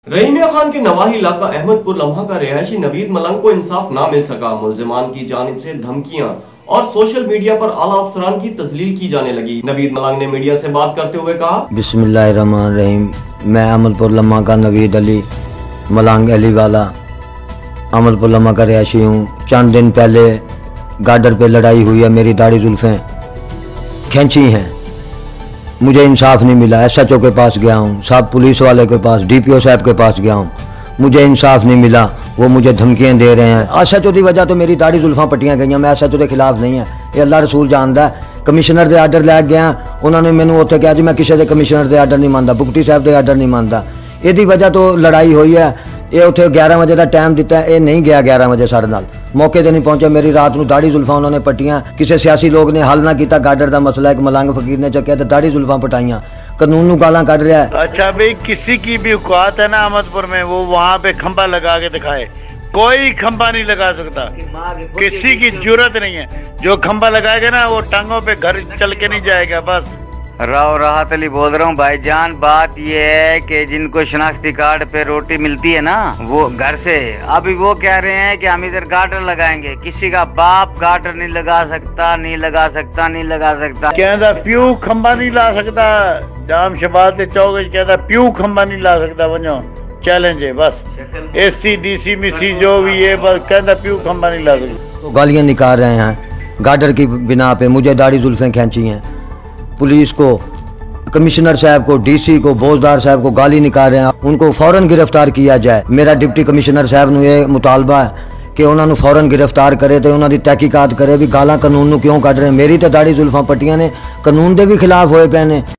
रहीमिया खान के नवाही इलाका अहमदपुर लम्हा का रिहायशी नवीद मलंग को इंसाफ ना मिल सका। मुल्जिमान की जानिब से धमकियां और सोशल मीडिया पर आला अफसरान की तस्लील की जाने लगी। नवीद मलंग ने मीडिया से बात करते हुए कहा, बिस्मिल्लाहिर्रहमानिर्रहीम। मैं अहमदपुर लम्हा का नवीद अली मलंग अली वाला अहमदपुर लम्हा का रिहायशी हूँ। चंद दिन पहले गार्डर पे लड़ाई हुई है, मेरी दाढ़ी जुल्फें खींची हैं, मुझे इंसाफ नहीं मिला। SHO के पास गया हूँ, सब पुलिस वाले के पास, DPO साहब के पास गया हूँ, मुझे इंसाफ नहीं मिला। वो मुझे धमकियाँ दे रहे हैं। SHO की वजह तो मेरी दाढ़ी जुल्फां पट्टियाँ गई। मैं SHO के खिलाफ नहीं है, ये अल्लाह रसूल जानता है। कमिश्नर के आर्डर लै गया, उन्होंने मैंने उत्थे कहा जी मैं किसी के कमिश्नर के आर्डर नहीं मानता, बुगटी साहब के आर्डर नहीं मानता। यदी वजह तो लड़ाई हुई है। ये उत्थे 11 बजे का टाइम दिता है, ये नहीं गया 11 बजे साढ़े नाल, मौके पर नहीं पहुंचा। मेरी रात को दाढ़ी जुल्फां उन्होंने पट्टियां, किसी सियासी लोग ने हल ना किया गार्डर का मसला, एक मलंग फकीर ने चुकया तो दाढ़ी जुल्फां पटाइयां, कानून नूं गालां कढ़ रहा है। अच्छा भाई, किसी की भी औकात है ना अहमदपुर में, वो वहाँ पे खंबा लगा के दिखाए। कोई खंबा नहीं लगा सकता, किसी की जरूरत नहीं है। जो खंबा लगाएगा ना वो टांगों पे घर चल के नहीं जाएगा। बस राहत अली बोल रहा हूँ भाईजान। बात ये है कि जिनको शनाख्ती कार्ड पे रोटी मिलती है ना वो घर से, अभी वो कह रहे हैं कि हम इधर गार्डर लगाएंगे। किसी का बाप गार्डर नहीं लगा सकता, नहीं लगा सकता, नहीं लगा सकता। कहता प्यू खंबा नहीं ला सकता, जाम शबाद चौक कहता प्यू खंबा नहीं ला सकता। वनो चैलेंज है बस, SC DC मिसी जो भी है, बस कहता प्यू खंबा नहीं ला सकता। तो गालियाँ निकाल रहे हैं गार्डर की बिना पे, मुझे दाढ़ी जुल्फें खींची हैं। पुलिस को, कमिश्नर साहब को, DC को, बोजदार साहब को गाली निकाल रहे हैं। उनको फौरन गिरफ्तार किया जाए। मेरा डिप्टी कमिश्नर साहब ने यह मुतालबा है कि उन्होंने फौरन गिरफ्तार करे तो उन्होंने तहकीकात करे भी गालां कानून नूं क्यों कढ़ रहे हैं। मेरी तो दाढ़ी जुल्फां पट्टियां ने कानून दे भी खिलाफ होए पे ने।